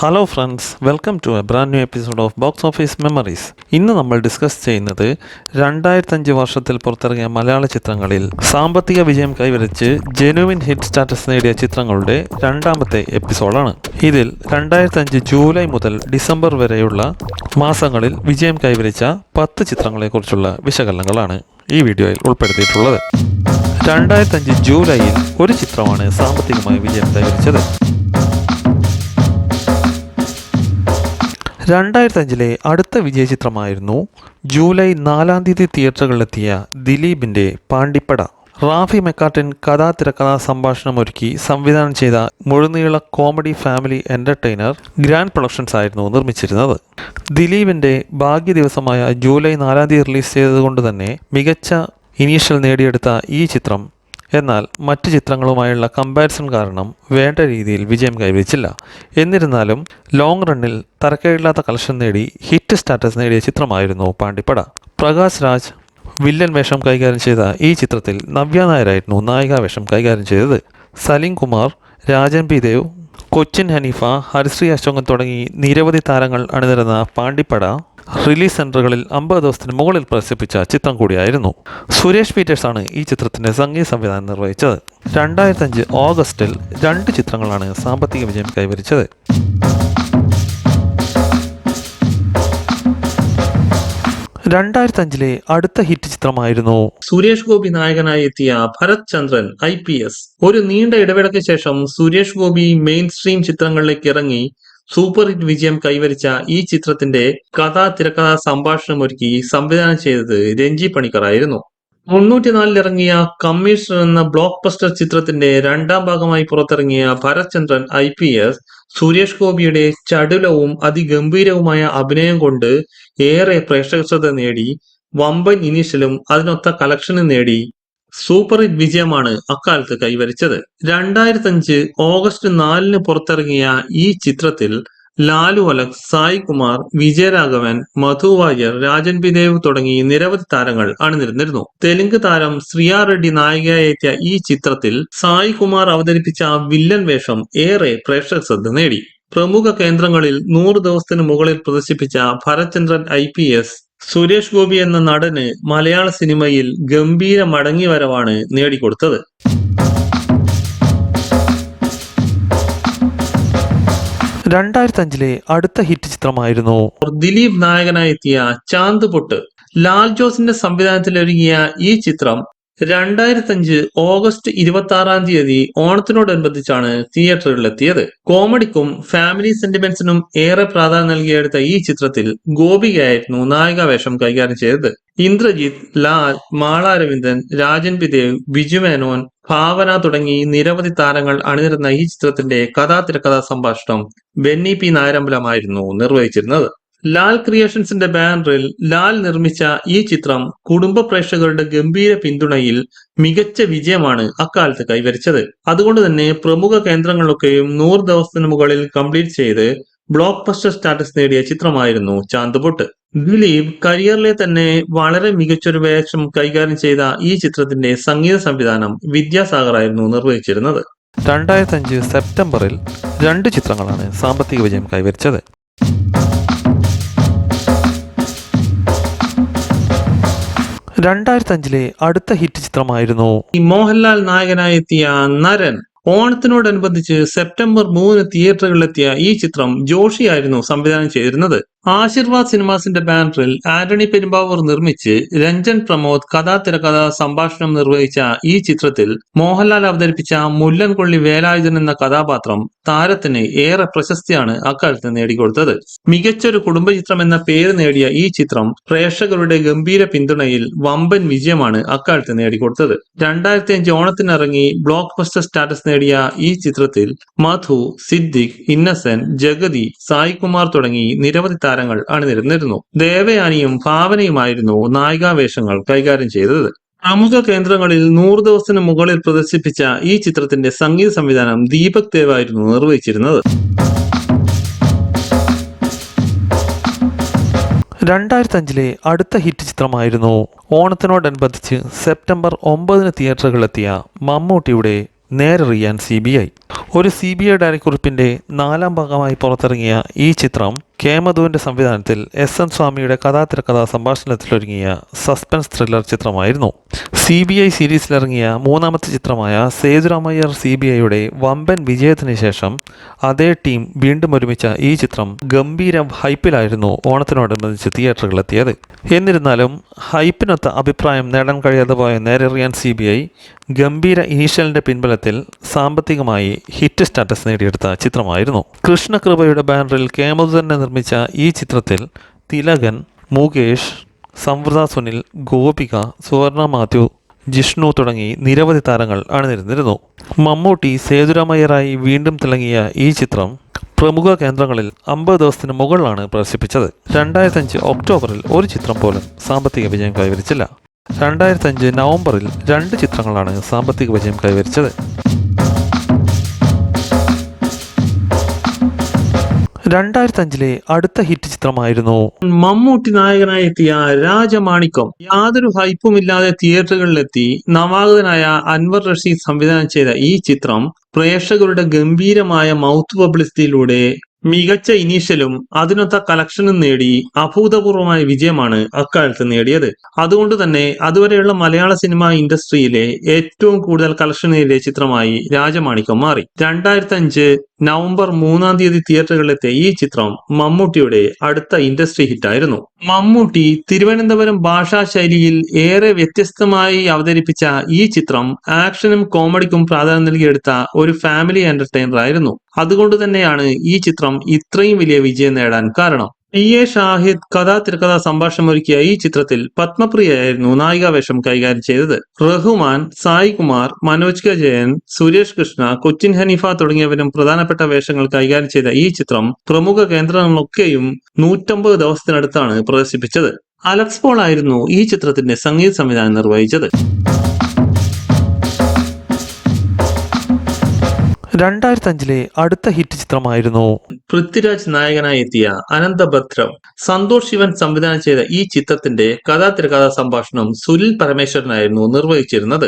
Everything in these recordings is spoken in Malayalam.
Hello friends, welcome to a brand new episode of box office memories. ഇന്ന് നമ്മൾ ഡിസ്കസ് ചെയ്യുന്നത് 2005 വർഷത്തിൽ പുറത്തിറങ്ങിയ മലയാള ചിത്രങ്ങളിൽ സാമ്പത്തിക വിജയം കൈവരിച്ച് ജെനുവിൻ ഹിറ്റ് സ്റ്റാറ്റസ് നേടിയ ചിത്രങ്ങളുടെ രണ്ടാമത്തെ എപ്പിസോഡാണ്. ഇതിൽ 2005 ജൂലൈ മുതൽ ഡിസംബർ വരെയുള്ള മാസങ്ങളിൽ വിജയം കൈവരിച്ച 10 ചിത്രങ്ങളെക്കുറിച്ചുള്ള വിശകലനങ്ങളാണ് ഈ വീഡിയോയിൽ ഉൾപ്പെടുത്തിയിട്ടുള്ളത്. 2005 ജൂലൈയിൽ ഒരു ചിത്രമാണ് സാമ്പത്തികമായി വിജയം കൈവരിച്ചത്. 2005 അടുത്ത വിജയ ചിത്രമായിരുന്നു ജൂലൈ 4 തിയേറ്ററുകളിലെത്തിയ ദിലീപിൻ്റെ പാണ്ടിപ്പട. റാഫി മെക്കാർട്ടിൻ തിരക്കഥാ സംഭാഷണം ഒരുക്കി സംവിധാനം ചെയ്ത മുഴുനീള comedy family entertainer grand productions ആയിരുന്നു നിർമ്മിച്ചിരുന്നത്. ദിലീപിൻ്റെ ഭാഗ്യ ദിവസമായ ജൂലൈ 4 റിലീസ് ചെയ്തതുകൊണ്ട് തന്നെ മികച്ച ഇനീഷ്യൽ നേടിയെടുത്ത ഈ ചിത്രം എന്നാൽ മറ്റ് ചിത്രങ്ങളുമായുള്ള കമ്പാരിസൺ കാരണം വേണ്ട രീതിയിൽ വിജയം കൈവരിച്ചില്ല. എന്നിരുന്നാലും ലോങ് റണ്ണിൽ തരക്കേടില്ലാത്ത കളക്ഷൻ നേടി ഹിറ്റ് സ്റ്റാറ്റസ് നേടിയ ചിത്രമായിരുന്നു പാണ്ടിപ്പട. പ്രകാശ് രാജ് വില്ലൻ വേഷം കൈകാര്യം ചെയ്ത ഈ ചിത്രത്തിൽ നവ്യ നായരായിരുന്നു നായികാ വേഷം കൈകാര്യം ചെയ്തത്. സലീം കുമാർ, രാജൻ പി ദേവ്, കൊച്ചിൻ ഹനീഫ, ഹരിശ്രീ അശോകൻ തുടങ്ങി നിരവധി താരങ്ങൾ അണിനിരന്ന പാണ്ടിപ്പട റിലീസ് സെൻറ്ററുകളിൽ 50 ദിവസത്തിന് മുകളിൽ പ്രദർശിപ്പിച്ച ചിത്രം കൂടിയായിരുന്നു. സുരേഷ് പീറ്റേഴ്സാണ് ഈ ചിത്രത്തിൻ്റെ സംഗീത സംവിധാനം നിർവഹിച്ചത്. 2005 ഓഗസ്റ്റിൽ 2 ചിത്രങ്ങളാണ് സാമ്പത്തിക വിജയം കൈവരിച്ചത്. അടുത്ത ഹിറ്റ് ചിത്രമായിരുന്നു സുരേഷ് ഗോപി നായകനായി എത്തിയ ഭരത് ചന്ദ്രൻ IPS. ഒരു നീണ്ട ഇടവേളയ്ക്ക് ശേഷം സുരേഷ് ഗോപി മെയിൻ സ്ട്രീം ചിത്രങ്ങളിലേക്ക് ഇറങ്ങി സൂപ്പർ ഹിറ്റ് വിജയം കൈവരിച്ച ഈ ചിത്രത്തിന്റെ തിരക്കഥാ സംഭാഷണം ഒരുക്കി സംവിധാനം ചെയ്തത് രഞ്ജി പണിക്കർ ആയിരുന്നു. 94 ഇറങ്ങിയ കമ്മീഷണർ എന്ന ബ്ലോക്ക് ബസ്റ്റർ ചിത്രത്തിന്റെ രണ്ടാം ഭാഗമായി പുറത്തിറങ്ങിയ ഭരത് ചന്ദ്രൻ IPS സുരേഷ് ഗോപിയുടെ ചടുലവും അതിഗംഭീരവുമായ അഭിനയം കൊണ്ട് ഏറെ പ്രേക്ഷക ശ്രദ്ധ നേടി വമ്പൻ ഇനീഷ്യലും അതിനൊത്ത കളക്ഷനും നേടി സൂപ്പർ ഹിറ്റ് വിജയമാണ് അക്കാലത്ത് കൈവരിച്ചത്. 2005 ഓഗസ്റ്റ് 4 പുറത്തിറങ്ങിയ ഈ ചിത്രത്തിൽ ലാലു അലക്സ്, സായി കുമാർ, വിജയരാഘവൻ, മധു വാര്യർ, രാജൻ പി ദേവ് തുടങ്ങി നിരവധി താരങ്ങൾ അണിനിരന്നിരുന്നു. തെലുങ്ക് താരം ശ്രിയ റെഡ്ഡി നായികയായി എത്തിയ ഈ ചിത്രത്തിൽ സായി കുമാർ അവതരിപ്പിച്ച വില്ലൻ വേഷം ഏറെ പ്രേക്ഷക ശ്രദ്ധ നേടി. പ്രമുഖ കേന്ദ്രങ്ങളിൽ 100 ദിവസത്തിന് മുകളിൽ പ്രദർശിപ്പിച്ച ഭരത് ചന്ദ്രൻ IPS സുരേഷ് ഗോപി എന്ന നടന് മലയാള സിനിമയിൽ ഗംഭീര മടങ്ങിവരവാണ് നേടിക്കൊടുത്തത്. 2005 അടുത്ത ഹിറ്റ് ചിത്രമായിരുന്നു ദിലീപ് നായകനായി എത്തിയ ചാന്ദ് പൊട്ട്. ലാൽ ജോസിന്റെ സംവിധാനത്തിൽ ഒരുങ്ങിയ ഈ ചിത്രം 2005 ഓഗസ്റ്റ് 26 ഓണത്തിനോടനുബന്ധിച്ചാണ് തിയേറ്ററുകളിലെത്തിയത്. കോമഡിക്കും ഫാമിലി സെന്റിമെന്റ്സിനും ഏറെ പ്രാധാന്യം നൽകിയെടുത്ത ഈ ചിത്രത്തിൽ ഗോപികയായിരുന്നു നായികാ വേഷം കൈകാര്യം ചെയ്തത്. ഇന്ദ്രജിത്ത്, ലാൽ, മാള അരവിന്ദൻ, രാജൻ പി ദേവ്, ബിജു മേനോൻ, ഭാവന തുടങ്ങി നിരവധി താരങ്ങൾ അണിനിരന്ന ഈ ചിത്രത്തിന്റെ തിരക്കഥാ സംഭാഷണം ബെന്നി P നായരമ്പലമായിരുന്നു നിർവഹിച്ചിരുന്നത്. ലാൽ ക്രിയേഷൻസിന്റെ ബാനറിൽ ലാൽ നിർമ്മിച്ച ഈ ചിത്രം കുടുംബ പ്രേക്ഷകരുടെ ഗംഭീര പിന്തുണയിൽ മികച്ച വിജയമാണ് അക്കാലത്ത് കൈവരിച്ചത്. അതുകൊണ്ട് തന്നെ പ്രമുഖ കേന്ദ്രങ്ങളിലൊക്കെയും 100 ദിവസത്തിന് മുകളിൽ കംപ്ലീറ്റ് ചെയ്ത് ബ്ലോക്ക് ബസ്റ്റർ സ്റ്റാറ്റസ് നേടിയ ചിത്രമായിരുന്നു ചാന്ദ് പൊട്ട്. ദിലീപ് കരിയറിലെ തന്നെ വളരെ മികച്ചൊരു വേഷം കൈകാര്യം ചെയ്ത ഈ ചിത്രത്തിന്റെ സംഗീത സംവിധാനം വിദ്യാസാഗർ ആയിരുന്നു നിർവഹിച്ചിരുന്നത്. 2005 സെപ്റ്റംബറിൽ 2 ചിത്രങ്ങളാണ് സാമ്പത്തിക വിജയം കൈവരിച്ചത്. 2005 അടുത്ത ഹിറ്റ് ചിത്രമായിരുന്നു മോഹൻലാൽ നായകനായി എത്തിയ നരൻ. ഓണത്തിനോടനുബന്ധിച്ച് സെപ്റ്റംബർ 3 തിയേറ്ററുകളിലെത്തിയ ഈ ചിത്രം ജോഷിയായിരുന്നു സംവിധാനം ചെയ്തിരുന്നത്. ആശീർവാദ് സിനിമാസിന്റെ ബാനറിൽ ആന്റണി പെരുമ്പാവൂർ നിർമ്മിച്ച് രഞ്ജൻ പ്രമോദ് തിരക്കഥാ സംഭാഷണം നിർവഹിച്ച ഈ ചിത്രത്തിൽ മോഹൻലാൽ അവതരിപ്പിച്ച മുല്ലൻകൊള്ളി വേലായുധൻ എന്ന കഥാപാത്രം താരത്തിന് ഏറെ പ്രശസ്തിയാണ് അക്കാലത്ത് നേടിക്കൊടുത്തത്. മികച്ചൊരു കുടുംബചിത്രം എന്ന പേര് നേടിയ ഈ ചിത്രം പ്രേക്ഷകരുടെ ഗംഭീര പിന്തുണയിൽ വമ്പൻ വിജയമാണ് അക്കാലത്ത് നേടിക്കൊടുത്തത്. 2005 ഓണത്തിനിറങ്ങി ബ്ലോക്ക് ബസ്റ്റർ സ്റ്റാറ്റസ് നേടിയ ഈ ചിത്രത്തിൽ മധു, സിദ്ദിഖ്, ഇന്നസെന്റ്, ജഗതി, സായി കുമാർ തുടങ്ങി നിരവധി താരങ്ങൾ അണിനിരന്നിരുന്നു. ദേവയാനിയും ഭാവനയുമായിരുന്നു നായികാ വേഷങ്ങൾ കൈകാര്യം ചെയ്തത്. പ്രമുഖ കേന്ദ്രങ്ങളിൽ 100 ദിവസത്തിന് മുകളിൽ പ്രദർശിപ്പിച്ച ഈ ചിത്രത്തിന്റെ സംഗീത സംവിധാനം ദീപക് ദേവ് ആയിരുന്നു നിർവഹിച്ചിരുന്നത്. 2005 അടുത്ത ഹിറ്റ് ചിത്രമായിരുന്നു ഓണത്തിനോടനുബന്ധിച്ച് സെപ്റ്റംബർ 9 തിയേറ്ററുകളിലെത്തിയ മമ്മൂട്ടിയുടെ നേരെറിയാൻ CBI. ഒരു CBI ഡയറിക്കുറിപ്പിൻ്റെ 4ാം ഭാഗമായി പുറത്തിറങ്ങിയ ഈ ചിത്രം കേമധുവിൻ്റെ സംവിധാനത്തിൽ SN സ്വാമിയുടെ കഥാതിരക്കഥാ സംഭാഷണത്തിലൊരുങ്ങിയ സസ്പെൻസ് ത്രില്ലർ ചിത്രമായിരുന്നു. CBI സീരീസിലിറങ്ങിയ 3ാമത്തെ ചിത്രമായ സേതുരാമയ്യർ CBIയുടെ വമ്പൻ വിജയത്തിന് ശേഷം അതേ ടീം വീണ്ടും ഒരുമിച്ച ഈ ചിത്രം ഗംഭീര ഹൈപ്പിലായിരുന്നു ഓണത്തിനോടനുബന്ധിച്ച് തിയേറ്ററുകളിലെത്തിയത്. എന്നിരുന്നാലും ഹൈപ്പിനൊത്ത അഭിപ്രായം നേടാൻ കഴിയാതെ പോയ നേരെറിയാൻ CBI ഗംഭീര ഇനീഷ്യലിൻ്റെ പിൻബലത്തിൽ സാമ്പത്തികമായി ഹിറ്റ് സ്റ്റാറ്റസ് നേടിയെടുത്ത ചിത്രമായിരുന്നു. കൃഷ്ണകൃപയുടെ ബാനറിൽ കേമധു തന്നെ നിർമ്മിച്ച ഈ ചിത്രത്തിൽ തിലകൻ, മുകേഷ്, സംവൃത സുനിൽ, ഗോപിക, സുവർണ മാത്യു, ജിഷ്ണു തുടങ്ങി നിരവധി താരങ്ങൾ അണിനിരന്നിരുന്നു. മമ്മൂട്ടി സേതുരാമയ്യറായി വീണ്ടും തിളങ്ങിയ ഈ ചിത്രം പ്രമുഖ കേന്ദ്രങ്ങളിൽ 50 ദിവസത്തിന് മുകളിലാണ് പ്രദർശിപ്പിച്ചത്. 2005 ഒക്ടോബറിൽ ഒരു ചിത്രം പോലും സാമ്പത്തിക വിജയം കൈവരിച്ചില്ല. 2005 നവംബറിൽ 2 ചിത്രങ്ങളാണ് സാമ്പത്തിക വിജയം കൈവരിച്ചത്. 2005 അടുത്ത ഹിറ്റ് ചിത്രമായിരുന്നു മമ്മൂട്ടി നായകനായി എത്തിയ രാജമാണിക്കം. യാതൊരു ഹൈപ്പുമില്ലാതെ തിയേറ്ററുകളിലെത്തി നവാഗതനായ അൻവർ റഷീദ് സംവിധാനം ചെയ്ത ഈ ചിത്രം പ്രേക്ഷകരുടെ ഗംഭീരമായ മൗത്ത് പബ്ലിസിറ്റിയിലൂടെ മികച്ച ഇനീഷ്യലും അതിനൊത്ത കളക്ഷനും നേടി അഭൂതപൂർവമായ വിജയമാണ് അക്കാലത്ത് നേടിയത്. അതുകൊണ്ട് തന്നെ അതുവരെയുള്ള മലയാള സിനിമ ഇൻഡസ്ട്രിയിലെ ഏറ്റവും കൂടുതൽ കളക്ഷൻ നേടിയ ചിത്രമായി രാജമാണിക്കം മാറി. 2005 നവംബർ 3-ാം തീയതി തിയേറ്ററുകളിലെത്തിയ ഈ ചിത്രം മമ്മൂട്ടിയുടെ അടുത്ത ഇൻഡസ്ട്രി ഹിറ്റായിരുന്നു. മമ്മൂട്ടി തിരുവനന്തപുരം ഭാഷാ ശൈലിയിൽ ഏറെ വ്യത്യസ്തമായി അവതരിപ്പിച്ച ഈ ചിത്രം ആക്ഷനും കോമഡിക്കും പ്രാധാന്യം നൽകിയെടുത്ത ഒരു ഫാമിലി എന്റർടൈനർ ആയിരുന്നു. അതുകൊണ്ട് തന്നെയാണ് ഈ ചിത്രം ഇത്രയും വലിയ വിജയം നേടാൻ കാരണം. PA ഷാഹിദ് കഥാതിരക്കഥാ സംഭാഷണം ഒരുക്കിയ ഈ ചിത്രത്തിൽ പത്മപ്രിയയായിരുന്നു നായികാവേഷം കൈകാര്യം ചെയ്തത്. റഹ്മാൻ, സായി കുമാർ, മനോജ് കെ ജയൻ, സുരേഷ് കൃഷ്ണ, കൊച്ചിൻ ഹനീഫ തുടങ്ങിയവരും പ്രധാനപ്പെട്ട വേഷങ്ങൾ കൈകാര്യം ചെയ്ത ഈ ചിത്രം പ്രമുഖ കേന്ദ്രങ്ങളൊക്കെയും 150 ദിവസത്തിനടുത്താണ് പ്രദർശിപ്പിച്ചത്. അലക്സ് പോൾ ആയിരുന്നു ഈ ചിത്രത്തിന്റെ സംഗീത സംവിധാനം നിർവഹിച്ചത്. 2005 അടുത്ത ഹിറ്റ് ചിത്രമായിരുന്നു പൃഥ്വിരാജ് നായകനായി എത്തിയ അനന്തഭദ്രം. സന്തോഷ് ശിവൻ സംവിധാനം ചെയ്ത ഈ ചിത്രത്തിന്റെ കഥാതിരക്കഥാ സംഭാഷണം സുനിൽ പരമേശ്വരനായിരുന്നു നിർവഹിച്ചിരുന്നത്.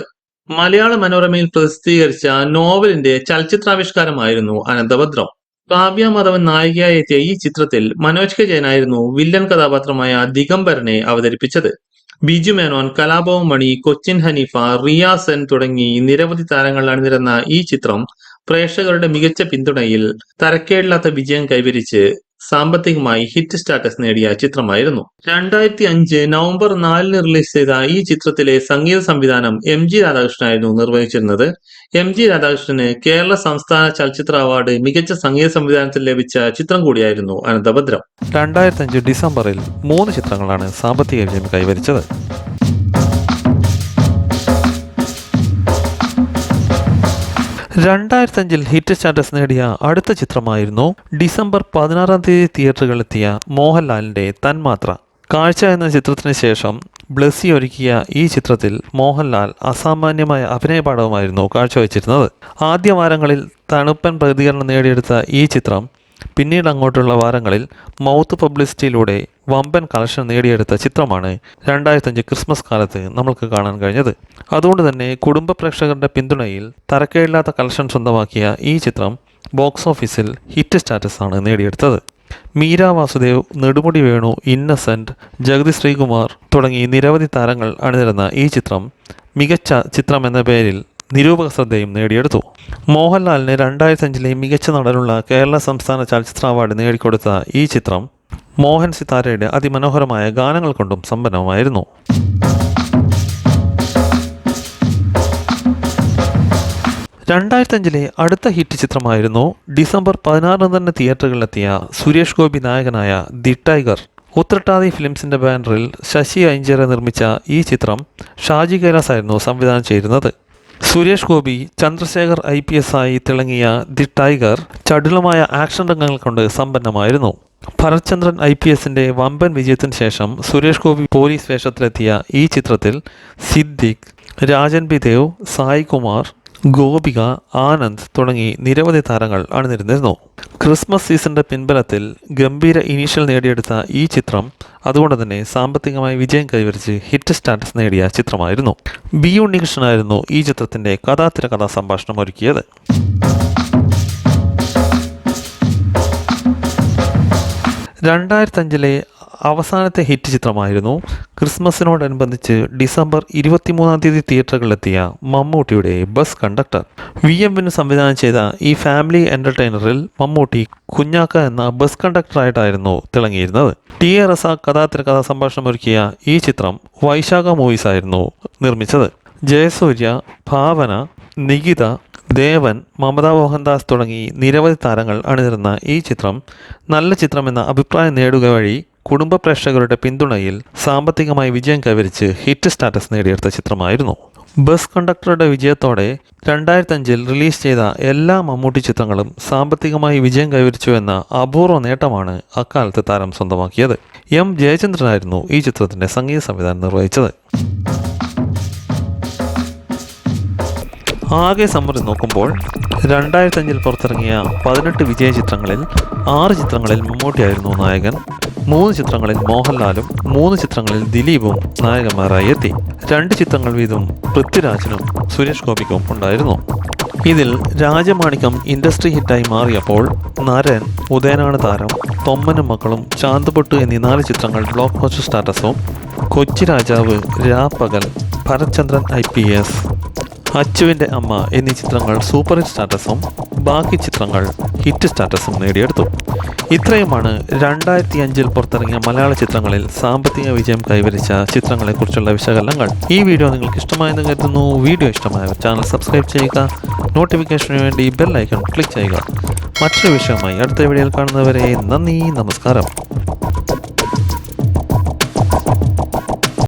മലയാള മനോരമയിൽ പ്രസിദ്ധീകരിച്ച നോവലിന്റെ ചലച്ചിത്രാവിഷ്കാരമായിരുന്നു അനന്തഭദ്രം. കാവ്യ മാധവൻ നായികയായി എത്തിയ ഈ ചിത്രത്തിൽ മനോജ് കെ ജയനായിരുന്നു വില്ലൻ കഥാപാത്രമായ ദിഗംബരനെ അവതരിപ്പിച്ചത്. ബിജു മേനോൻ, കലാഭവൻ മണി, കൊച്ചിൻ ഹനീഫ, റിയ സെൻ തുടങ്ങി നിരവധി താരങ്ങൾ അണിനിരന്ന ഈ ചിത്രം പ്രേക്ഷകരുടെ മികച്ച പിന്തുണയിൽ തരക്കേടില്ലാത്ത വിജയം കൈവരിച്ച് സാമ്പത്തികമായി ഹിറ്റ് സ്റ്റാറ്റസ് നേടിയ ചിത്രമായിരുന്നു. 2005 നവംബർ 4-ന് റിലീസ് ചെയ്ത ഈ ചിത്രത്തിലെ സംഗീത സംവിധാനം MG രാധാകൃഷ്ണനായിരുന്നു നിർവഹിച്ചിരുന്നത്. MG രാധാകൃഷ്ണന് കേരള സംസ്ഥാന ചലച്ചിത്ര അവാർഡ് മികച്ച സംഗീത സംവിധാനത്തിൽ ലഭിച്ച ചിത്രം കൂടിയായിരുന്നു അനന്തഭദ്രം. 2005 ഡിസംബറിൽ 3 ചിത്രങ്ങളാണ് സാമ്പത്തിക വിജയം കൈവരിച്ചത്. 2005 ഹിറ്റ് സ്റ്റാറ്റസ് നേടിയ അടുത്ത ചിത്രമായിരുന്നു ഡിസംബർ 16-ാം തീയതി തിയേറ്ററുകളിലെത്തിയ മോഹൻലാലിൻ്റെ തന്മാത്ര. കാഴ്ച എന്ന ചിത്രത്തിന് ശേഷം ബ്ലസ്സി ഒരുക്കിയ ഈ ചിത്രത്തിൽ മോഹൻലാൽ അസാമാന്യമായ അഭിനയപാഠവുമായിരുന്നു കാഴ്ചവെച്ചിരുന്നത്. ആദ്യ വാരങ്ങളിൽ തണുപ്പൻ പ്രതികരണം നേടിയെടുത്ത ഈ ചിത്രം പിന്നീട് അങ്ങോട്ടുള്ള വാരങ്ങളിൽ മൗത്ത് പബ്ലിസിറ്റിയിലൂടെ വമ്പൻ കളക്ഷൻ നേടിയെടുത്ത ചിത്രമാണ് 2005 ക്രിസ്മസ് കാലത്ത് നമ്മൾക്ക് കാണാൻ കഴിഞ്ഞത്. അതുകൊണ്ട് തന്നെ കുടുംബ പ്രേക്ഷകരുടെ പിന്തുണയിൽ തരക്കേടില്ലാത്ത കളക്ഷൻ സ്വന്തമാക്കിയ ഈ ചിത്രം ബോക്സ് ഓഫീസിൽ ഹിറ്റ് സ്റ്റാറ്റസ് ആണ് നേടിയെടുത്തത്. മീര വാസുദേവ്, നെടുമുടി വേണു, ഇന്നസെന്റ്, ജഗതി ശ്രീകുമാർ തുടങ്ങി നിരവധി താരങ്ങൾ അണിനിരന്ന ഈ ചിത്രം മികച്ച ചിത്രം എന്ന പേരിൽ നിരൂപക ശ്രദ്ധയും നേടിയെടുത്തു. മോഹൻലാലിന് 2005 മികച്ച നടനുള്ള കേരള സംസ്ഥാന ചലച്ചിത്ര അവാർഡ് നേടിക്കൊടുത്ത ഈ ചിത്രം മോഹൻ സിതാരയുടെ അതിമനോഹരമായ ഗാനങ്ങൾ കൊണ്ടും സമ്പന്നമായിരുന്നു. 2005 അടുത്ത ഹിറ്റ് ചിത്രമായിരുന്നു ഡിസംബർ 16-ന് തന്നെ തിയേറ്ററുകളിലെത്തിയ സുരേഷ് ഗോപി നായകനായ ദി ടൈഗർ. ഉത്രട്ടാതി ഫിലിംസിൻ്റെ ബാനറിൽ ശശി അയ്യഞ്ചേര നിർമ്മിച്ച ഈ ചിത്രം ഷാജി കൈലാസ് ആയിരുന്നു സംവിധാനം ചെയ്തിരുന്നത്. സുരേഷ് ഗോപി, ചന്ദ്രശേഖർ IPS ആയി തിളങ്ങിയ ദി ടൈഗർ ചടുലമായ ആക്ഷൻ രംഗങ്ങൾ കൊണ്ട് സമ്പന്നമായിരുന്നു. ഭരത്ചന്ദ്രൻ IPSന്റെ വമ്പൻ വിജയത്തിന് ശേഷം സുരേഷ് ഗോപി പോലീസ് വേഷത്തിലെത്തിയ ഈ ചിത്രത്തിൽ സിദ്ദിഖ്, രാജൻ ബി ദേവ്, സായി കുമാർ, ഗോപിക, ആനന്ദ് തുടങ്ങി നിരവധി താരങ്ങൾ അണിനിരന്നിരുന്നു. ക്രിസ്മസ് സീസണിന്റെ പിൻബലത്തിൽ ഗംഭീര ഇനീഷ്യൽ നേടിയെടുത്ത ഈ ചിത്രം അതുകൊണ്ട് തന്നെ സാമ്പത്തികമായി വിജയം കൈവരിച്ച് ഹിറ്റ് സ്റ്റാറ്റസ് നേടിയ ചിത്രമായിരുന്നു. ബി ഉണ്ണികൃഷ്ണനായിരുന്നു ഈ ചിത്രത്തിന്റെ കഥാതിരകഥാ സംഭാഷണം ഒരുക്കിയത്. 2005 അവസാനത്തെ ഹിറ്റ് ചിത്രമായിരുന്നു ക്രിസ്മസിനോടനുബന്ധിച്ച് ഡിസംബർ 23 തിയേറ്ററുകളിലെത്തിയ മമ്മൂട്ടിയുടെ ബസ് കണ്ടക്ടർ. VM സംവിധാനം ചെയ്ത ഈ ഫാമിലി എൻ്റർടൈനറിൽ മമ്മൂട്ടി കുഞ്ഞാക്ക എന്ന ബസ് കണ്ടക്ടറായിട്ടായിരുന്നു തിളങ്ങിയിരുന്നത്. TA റസാഖ് കഥാതിരകഥാ സംഭാഷണം ഒരുക്കിയ ഈ ചിത്രം വൈശാഖ മൂവീസ് ആയിരുന്നു നിർമ്മിച്ചത്. ജയസൂര്യ, ഭാവന, നികിത, ദേവൻ, മമത മോഹൻദാസ് തുടങ്ങി നിരവധി താരങ്ങൾ അണിനിരുന്ന ഈ ചിത്രം നല്ല ചിത്രമെന്ന അഭിപ്രായം നേടുക വഴി കുടുംബ പ്രേക്ഷകരുടെ പിന്തുണയിൽ സാമ്പത്തികമായി വിജയം കൈവരിച്ച് ഹിറ്റ് സ്റ്റാറ്റസ് നേടിയെടുത്ത ചിത്രമായിരുന്നു. ബസ് കണ്ടക്ടറുടെ വിജയത്തോടെ 2005 റിലീസ് ചെയ്ത എല്ലാ മമ്മൂട്ടി ചിത്രങ്ങളും സാമ്പത്തികമായി വിജയം കൈവരിച്ചു എന്ന അപൂർവ നേട്ടമാണ് അക്കാലത്ത് താരം സ്വന്തമാക്കിയത്. M. ജയചന്ദ്രനായിരുന്നു ഈ ചിത്രത്തിൻ്റെ സംഗീത സംവിധാനം നിർവഹിച്ചത്. ആകെ സമ്മറി നോക്കുമ്പോൾ 2005 പുറത്തിറങ്ങിയ 18 വിജയ ചിത്രങ്ങളിൽ 6 ചിത്രങ്ങളിൽ മമ്മൂട്ടിയായിരുന്നു നായകൻ, 3 ചിത്രങ്ങളിൽ മോഹൻലാലും 3 ചിത്രങ്ങളിൽ ദിലീപും നായകന്മാരായി എത്തി. 2 ചിത്രങ്ങൾ വീതം പൃഥ്വിരാജിനും സുരേഷ് ഗോപിക്കും ഉണ്ടായിരുന്നു. ഇതിൽ രാജമാണിക്യം ഇൻഡസ്ട്രി ഹിറ്റായി മാറിയപ്പോൾ നരൻ, ഉദയനാണ് താരം, തൊമ്മനും മക്കളും, ചാന്തുപൊട്ട് എന്നീ 4 ചിത്രങ്ങൾ ബ്ലോക്ക് ബസ്റ്റർ സ്റ്റാറ്റസും, കൊച്ചി രാജാവ്, രാപ്പകൽ, ഭരത്ചന്ദ്രൻ IPS, അച്ചുവിൻ്റെ അമ്മ എന്നീ ചിത്രങ്ങൾ സൂപ്പർ ഹിറ്റ് സ്റ്റാറ്റസും ബാക്കി ചിത്രങ്ങൾ ഹിറ്റ് സ്റ്റാറ്റസും നേടിയെടുത്തു. ഇത്രയുമാണ് 2005 പുറത്തിറങ്ങിയ മലയാള ചിത്രങ്ങളിൽ സാമ്പത്തിക വിജയം കൈവരിച്ച ചിത്രങ്ങളെക്കുറിച്ചുള്ള വിശകലനങ്ങൾ. ഈ വീഡിയോ നിങ്ങൾക്ക് ഇഷ്ടമായെന്ന് കരുതുന്നു. വീഡിയോ ഇഷ്ടമായവർ ചാനൽ സബ്സ്ക്രൈബ് ചെയ്യുക, നോട്ടിഫിക്കേഷന് വേണ്ടി ബെൽ ഐക്കൺ ക്ലിക്ക് ചെയ്യുക. മറ്റൊരു വിഷയമായി അടുത്ത വീഡിയോയിൽ കാണുന്നവരെ നന്ദി, നമസ്കാരം.